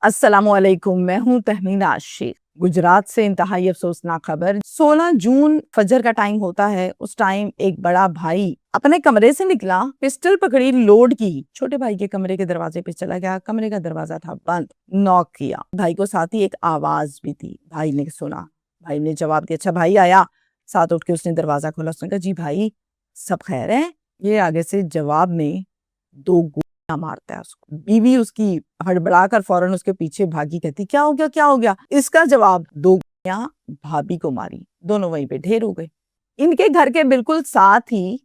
अस्सलाम वालेकुम, मैं हूँ तहमीना शेख। गुजरात से इंतहाई अफसोसनाक खबर। 16 जून फजर का टाइम होता है। उस टाइम एक बड़ा भाई अपने कमरे से निकला, पिस्टल पकड़ी, लोड की, छोटे भाई के कमरे के दरवाजे पे चला गया। कमरे का दरवाजा था बंद। नॉक किया। भाई को साथ ही एक आवाज भी थी। भाई ने सुना, भाई ने जवाब दिया। अच्छा भाई आया, साथ उठ के उसने दरवाजा खोला। उसने कहा जी भाई सब खैर है। ये आगे से जवाब में 2 गोलियां मारता है उसको। बीवी उसकी हड़बड़ाकर फौरन उसके पीछे भागी, कहती क्या हो गया क्या हो गया। इसका जवाब 2 गोलियां भाभी को मारी। दोनों वहीं पे ढेर हो गए। इनके घर के बिल्कुल साथ ही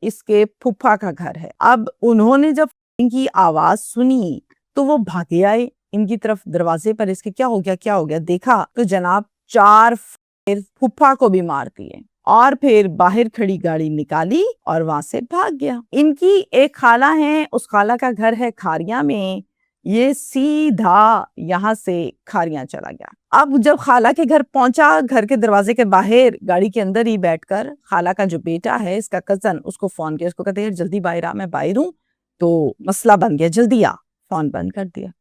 इसके फूफा का घर है। अब उन्होंने जब इनकी आवाज सुनी तो वो भागे आए इनकी तरफ। दरवाजे पर इसके क्या हो गया देखा तो जनाब 4 फूफा को भी मार दिए और फिर बाहर खड़ी गाड़ी निकाली और वहां से भाग गया। इनकी एक खाला है, उस खाला का घर है खारिया में। ये सीधा यहाँ से खारिया चला गया। अब जब खाला के घर पहुंचा, घर के दरवाजे के बाहर गाड़ी के अंदर ही बैठकर खाला का जो बेटा है, इसका कजन, उसको फोन किया। उसको कहते यार जल्दी बाहर आ, मैं बाहर हूँ, तो मसला बन गया, जल्दी आ। फोन बंद कर दिया।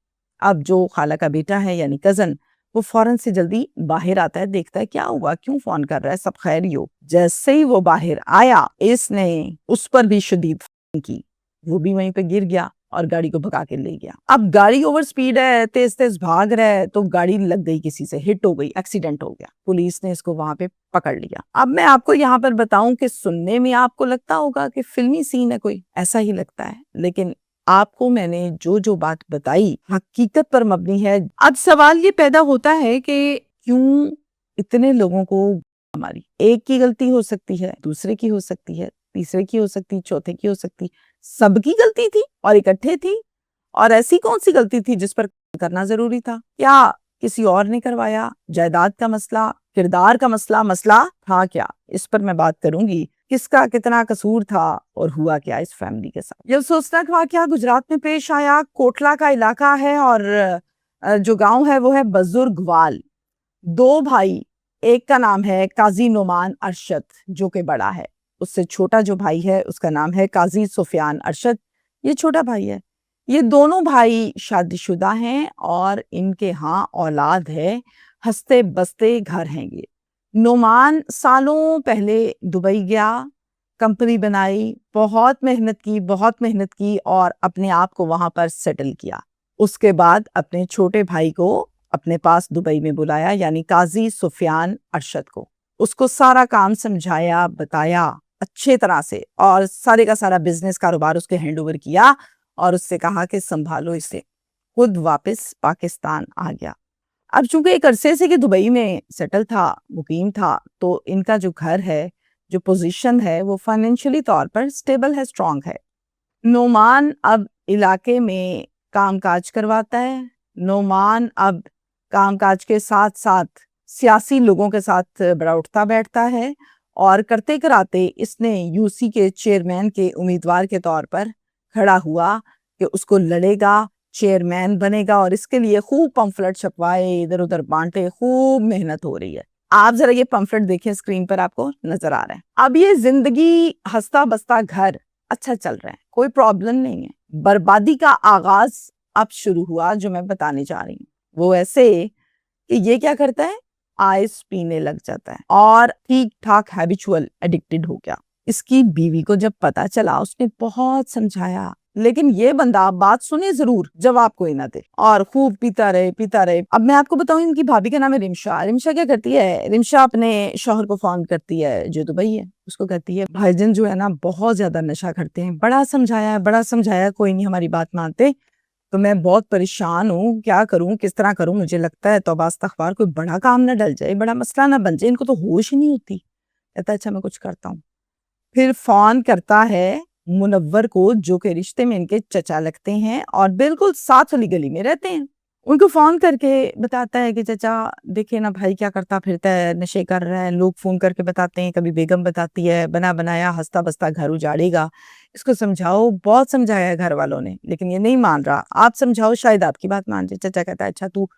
अब जो खाला का बेटा है यानी कजन, वो फौरन से जल्दी बाहर आता है, देखता है क्या हुआ, क्यों फोन कर रहा है, सब खैर ही हो। जैसे ही वो बाहर आया, इसने उस पर भी शदीद की। वो भी वहीं पे गिर गया और गाड़ी को भगा के ले गया। अब गाड़ी ओवर स्पीड है, तेज तेज भाग रहा है, तो गाड़ी लग गई, किसी से हिट हो गई, एक्सीडेंट हो गया। पुलिस ने इसको वहां पे पकड़ लिया। अब मैं आपको यहाँ पर बताऊं कि सुनने में आपको लगता होगा कि फिल्मी सीन है कोई, ऐसा ही लगता है, लेकिन आपको मैंने जो जो बात बताई हकीकत पर मबनी है। अब सवाल ये पैदा होता है कि क्यों इतने लोगों को हमारी एक की गलती हो सकती है, दूसरे की हो सकती है, तीसरे की हो सकती, चौथे की हो सकती, सबकी गलती थी और इकट्ठे थी। और ऐसी कौन सी गलती थी जिस पर करना जरूरी था? क्या किसी और ने करवाया? जायदाद का मसला, किरदार का मसला था क्या? इस पर मैं बात करूंगी। किसका कितना कसूर था और हुआ क्या इस फैमिली के साथ। ये अफसोसनाक वाकया गुजरात में पेश आया। कोटला का इलाका है और जो गांव है वो है बुजुर्गवाल। 2 भाई, एक का नाम है काजी नोमान अरशद जो कि बड़ा है, उससे छोटा जो भाई है उसका नाम है काजी सुफियान अरशद, ये छोटा भाई है। ये दोनों भाई शादीशुदा हैं और इनके यहाँ औलाद है। हंसते बसते घर हैं ये। नोमान सालों पहले दुबई गया, कंपनी बनाई, बहुत मेहनत की और अपने आप को वहां पर सेटल किया। उसके बाद अपने छोटे भाई को अपने पास दुबई में बुलाया, यानी काजी सुफियान अरशद को। उसको सारा काम समझाया, बताया अच्छे तरह से और सारे का सारा बिजनेस कारोबार उसके हैंड ओवर किया और उससे कहा कि संभालो इसे। खुद वापस पाकिस्तान आ गया। अब चूंकि एक अरसे से कि दुबई में सेटल था, मुकीम था, तो इनका जो घर है, जो पोजीशन है, वो फाइनेंशियली तौर पर स्टेबल है, स्ट्रांग है। नोमान अब इलाके में कामकाज करवाता है। नोमान अब कामकाज के साथ साथ सियासी लोगों के साथ बड़ा उठता बैठता है और करते कराते इसने यूसी के चेयरमैन के उम्मीदवार के तौर पर खड़ा हुआ कि उसको लड़ेगा, चेयरमैन बनेगा और इसके लिए खूब पंफलेट छपवाए, इधर उधर बांटे, खूब मेहनत हो रही है। आप जरा ये पंफलेट देखिए, स्क्रीन पर आपको नजर आ रहा है। अब ये जिंदगी हंसता बसता घर अच्छा चल रहा है, कोई प्रॉब्लम नहीं है। बर्बादी का आगाज अब शुरू हुआ जो मैं बताने जा रही हूँ। वो ऐसे कि ये क्या करता है, आइस पीने लग जाता है और ठीक ठाक हैबिचुअल एडिक्टेड हो गया। इसकी बीवी को जब पता चला, उसने बहुत समझाया, लेकिन ये बंदा बात सुने जरूर, जवाब कोई ना दे और खूब पीता रहे। अब मैं आपको बताऊं, इनकी भाभी का नाम है रिमशा। रिमशा क्या करती है, रिमशा अपने शौहर को फोन करती है जो दुबई है, उसको कहती है भाईजान जो है ना बहुत ज्यादा नशा करते हैं, बड़ा समझाया, कोई नहीं हमारी बात मानते, तो मैं बहुत परेशान हूँ, क्या करूँ, किस तरह करूँ, मुझे लगता है तौबा इस्तग़फ़ार कोई बड़ा काम ना डल जाए, बड़ा मसला ना बन जाए, इनको तो होश ही नहीं होती। कहता है अच्छा मैं कुछ करता हूँ। फिर फोन करता है मुनव्वर को, जो कि रिश्ते में इनके चचा लगते हैं और बिल्कुल साथ वाली गली में रहते हैं। उनको फोन करके बताता है कि चचा देखे ना भाई क्या करता फिरता है, नशे कर रहा है। लोग फोन करके बताते हैं, कभी बेगम बताती है बना बनाया हंसता बसता घर उजाड़ेगा, इसको समझाओ। बहुत समझाया है घर वालों ने, लेकिन ये नहीं मान रहा, आप समझाओ शायद आपकी बात मान जाए। चचा कहता है अच्छा तू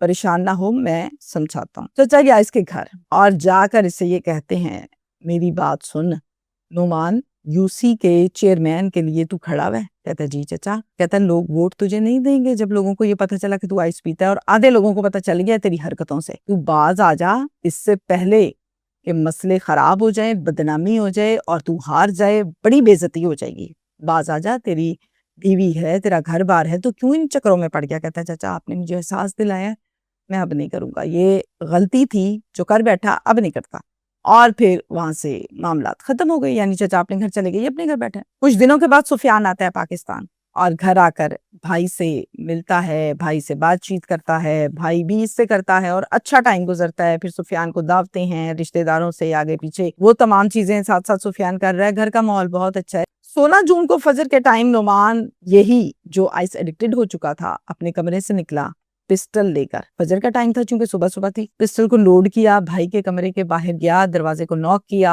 परेशान ना हो, मैं समझाता हूँ। चचा गया इसके घर और जाकर इससे ये कहते हैं मेरी बात सुन नोमान, यूसी के चेयरमैन के लिए तू खड़ा हुआ है? कहता है जी चचा। कहता है लोग वोट तुझे नहीं देंगे जब लोगों को ये पता चला कि तू आइस पीता है, और आधे लोगों को पता चल गया तेरी हरकतों से। तू बाज आ जा इससे पहले कि मसले खराब हो जाए, बदनामी हो जाए और तू हार जाए, बड़ी बेइज्जती हो जाएगी। बाज आ जा, तेरी बीवी है, तेरा घर बार है, तो क्यों इन चक्करों में पड़ गया? कहता है चाचा आपने मुझे एहसास दिलाया, मैं अब नहीं करूंगा, ये गलती थी जो कर बैठा, अब नहीं करता। और फिर वहां से मामलात खत्म हो गए, यानी चाचा अपने घर चले गए, अपने घर बैठे। कुछ दिनों के बाद सुफियान आता है पाकिस्तान और घर आकर भाई से मिलता है, भाई से बातचीत करता है, भाई भी इससे करता है और अच्छा टाइम गुजरता है। फिर सुफियान को दावते हैं रिश्तेदारों से, आगे पीछे वो तमाम चीजें साथ साथ सुफियान कर रहा है। घर का माहौल बहुत अच्छा है। 16 जून को फजर के टाइम नुमान, यही जो आइस एडिक्टेड हो चुका था, अपने कमरे से निकला पिस्टल लेकर। फजर का टाइम था चूंकि सुबह सुबह थी। पिस्टल को लोड किया, भाई के कमरे के बाहर गया, दरवाजे को नॉक किया,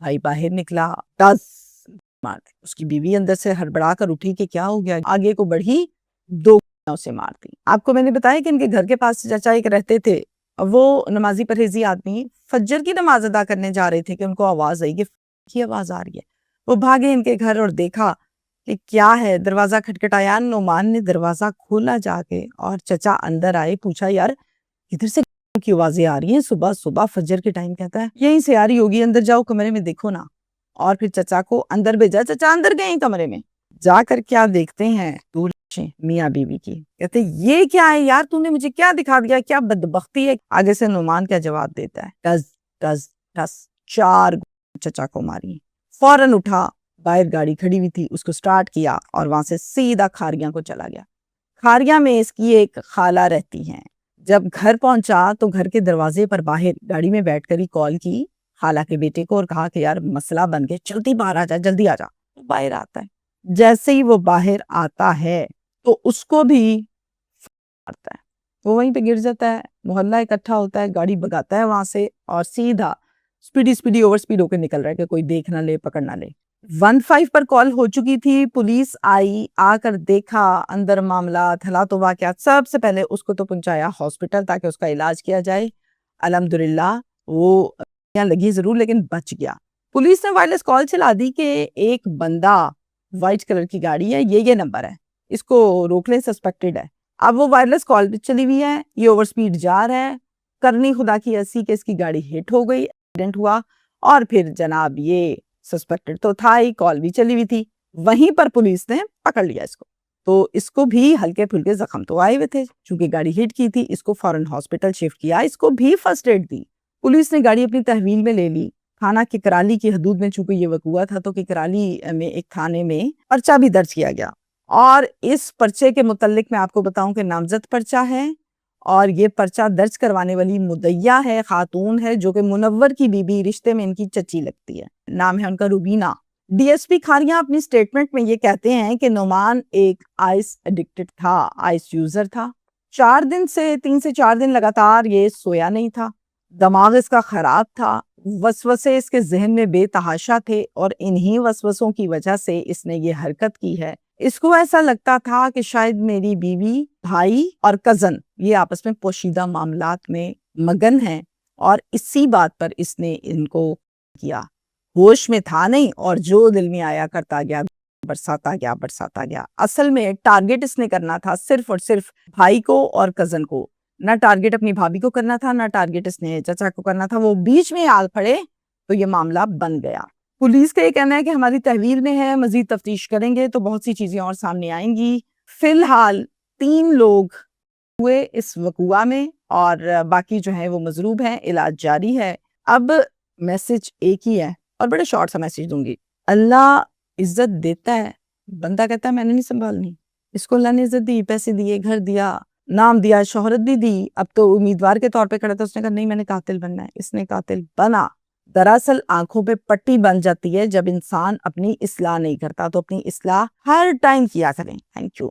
भाई बाहर निकला, 10 मार दी। उसकी बीवी अंदर से हड़बड़ा कर उठी कि क्या हो गया, आगे को बढ़ी, 2 से मार दी। आपको मैंने बताया कि इनके घर के पास चाचा एक रहते थे, वो नमाजी परहेजी आदमी फजर की नमाज अदा करने जा रहे थे कि उनको आवाज आई कि आवाज आ रही है। वो भागे इनके घर और देखा कि क्या है, दरवाजा खटखटाया, नुमान ने दरवाजा खोला जाके और चचा अंदर आए। पूछा यार इधर से की आवाजें आ रही हैं सुबह सुबह फजर के टाइम? कहता है यहीं से आ रही होगी, अंदर जाओ कमरे में देखो ना। और फिर चचा को अंदर भेजा। चचा अंदर गए कमरे में, जाकर क्या देखते हैं, दो लाशें मियाँ बीवी की। कहते ये क्या है यार, तूने मुझे क्या दिखा दिया, क्या बदबख्ती है? आगे से नुमान क्या जवाब देता है, टस टस टस, 4 चचा को मारी। फौरन उठा, बाहर गाड़ी खड़ी हुई थी, उसको स्टार्ट किया और वहां से सीधा खारियां को चला गया। खारियां में इसकी एक खाला रहती हैं। जब घर पहुंचा तो घर के दरवाजे पर बाहर गाड़ी में बैठकर ही कॉल की खाला के बेटे को और कहा कि यार मसला बन गया, जल्दी बाहर आ जा, जल्दी आ जा। तो बाहर आता है। जैसे ही वो बाहर आता है तो उसको भी मारता है, वो वहीं पे गिर जाता है। मोहल्ला इकट्ठा होता है, गाड़ी भगाता है वहां से और सीधा स्पीडी ओवर स्पीड होकर निकल रहा है कि कोई देख ना ले, पकड़ ना ले। 15 पर कॉल हो चुकी थी, पुलिस आई, आकर देखा अंदर मामला हला तो वाकयात। सबसे पहले उसको तो पहुंचाया हॉस्पिटल ताकि उसका इलाज किया जाए। अल्हम्दुलिल्लाह वो यहाँ लगी जरूर लेकिन बच गया। पुलिस ने वायरलेस कॉल चला दी कि एक बंदा, व्हाइट कलर की गाड़ी है, ये नंबर है, इसको रोक ले, सस्पेक्टेड है। अब वो वायरलेस कॉल भी चली हुई है, ये ओवर स्पीड जा रहा है, करनी खुदा की ऐसी कि इसकी गाड़ी हिट हो गई, एक्सीडेंट हुआ। और फिर जनाब ये सस्पेक्टेड तो था ही, कॉल भी चली हुई थी, वहीं पर पुलिस ने पकड़ लिया इसको। तो इसको भी हल्के फुल्के जख्म तो आए हुए थे, चूंकि गाड़ी हिट की थी। इसको फौरन हॉस्पिटल शिफ्ट किया, इसको भी फर्स्ट एड दी। पुलिस ने गाड़ी अपनी तहवील में ले ली। थाना किकराली की हदूद में चूंकि ये वकूआ था तो किकराली में एक थाने में पर्चा भी दर्ज किया गया। और इस पर्चे के मुतल्लिक मैं आपको बताऊं कि नामजद पर्चा है और ये पर्चा दर्ज करवाने वाली मुद्दइया है, खातून है, जो कि मुनव्वर की बीबी, रिश्ते में इनकी चची लगती है। नाम है उनका रुबीना। डीएसपी खारियां अपनी स्टेटमेंट में ये कहते हैं कि नुमान एक आइस एडिक्टेड था, आइस यूजर था। 3 से 4 दिन लगातार ये सोया नहीं था, दिमाग इसका खराब था, वसवसे इसके जहन में बेतहाशा थे और इन्हीं वसवसों की वजह से इसने ये हरकत की है। इसको ऐसा लगता था कि शायद मेरी बीवी, भाई और कजन ये आपस में पोशीदा मामलात में मगन हैं और इसी बात पर इसने इनको किया। होश में था नहीं और जो दिल में आया करता गया, बरसाता गया। असल में टारगेट इसने करना था सिर्फ और सिर्फ भाई को और कजन को, ना टारगेट अपनी भाभी को करना था, ना टारगेट इसने चाचा को करना था। वो बीच में आल पड़े तो ये मामला बन गया। पुलिस का ये कहना है कि हमारी तहवील में है, मजीद तफ्तीश करेंगे तो बहुत सी चीजें और सामने आएंगी। फिलहाल 3 लोग हुए इस वकुआ में और बाकी जो है वो मजरूब हैं, इलाज जारी है। अब मैसेज एक ही है और बड़े शॉर्ट सा मैसेज दूंगी। अल्लाह इज्जत देता है, बंदा कहता है मैंने नहीं संभालनी। इसको अल्लाह ने इज्जत दी, पैसे दिए, घर दिया, नाम दिया, शोहरत भी दी। अब तो उम्मीदवार के तौर पे खड़ा था, उसने कहा नहीं मैंने कातिल बनना है, इसने कातिल बना। दरअसल आंखों पे पट्टी बन जाती है जब इंसान अपनी इस्लाह नहीं करता, तो अपनी इस्लाह हर टाइम किया करें। Thank you.